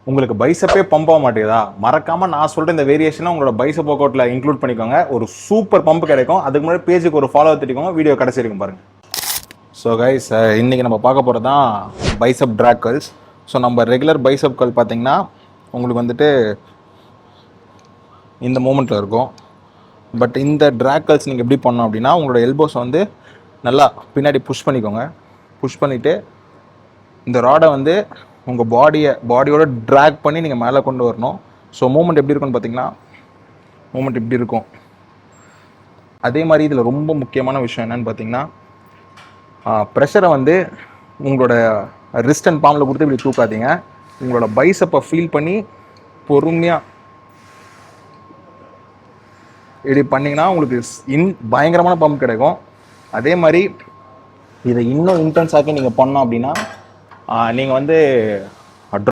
உங்களுக்கு பைசப்பே பம்ப் ஆக மாட்டேதா, மறக்காம நான் சொல்ற இந்த வேரியேஷனை உங்களோட பைசப் ஒர்க் அவுட்ல இன்க்ளூட் பண்ணிக்கோங்க. ஒரு சூப்பர் பம்ப் கிடைக்கும். அதுக்கு முன்னாடி பேஜுக்கு ஒரு ஃபாலோ தட்டிக்கோங்க. வீடியோ கடைசி வரைக்கும் பாருங்க. ஸோ கைஸ், இன்னைக்கு நம்ம பார்க்க போகிறது தான் பைசப் ட்ராக் கர்ல்ஸ். ஸோ நம்ம ரெகுலர் பைசப் கர்ல் பார்த்தீங்கன்னா உங்களுக்கு வந்துட்டு இந்த மூமெண்ட்டில் இருக்கும். பட் இந்த ட்ராக் கர்ல்ஸ் நீங்கள் எப்படி பண்ணணும் அப்படின்னா, உங்களோட எல்போஸ் வந்து நல்லா பின்னாடி புஷ் பண்ணிக்கோங்க. புஷ் பண்ணிவிட்டு இந்த ராடை வந்து உங்கள் பாடியோட ட்ராக் பண்ணி நீங்கள் மேலே கொண்டு வரணும். ஸோ மூமெண்ட் எப்படி இருக்குன்னு பார்த்தீங்கன்னா, மூமெண்ட் இப்படி இருக்கும். அதே மாதிரி இதில் ரொம்ப முக்கியமான விஷயம் என்னென்னு பார்த்தீங்கன்னா, ப்ரெஷரை வந்து உங்களோட ரிஸ்ட் அண்ட் பாமில் கொடுத்து இப்படி தூக்காதீங்க. உங்களோட பைசப்பை ஃபீல் பண்ணி பொறுமையாக இப்படி பண்ணிங்கன்னா உங்களுக்கு பயங்கரமான பம்ப் கிடைக்கும். அதே மாதிரி இதை இன்னும் இன்டென்ஸ் ஆக்கி நீங்கள் பண்ணோம் அப்படின்னா நீங்கள் வந்து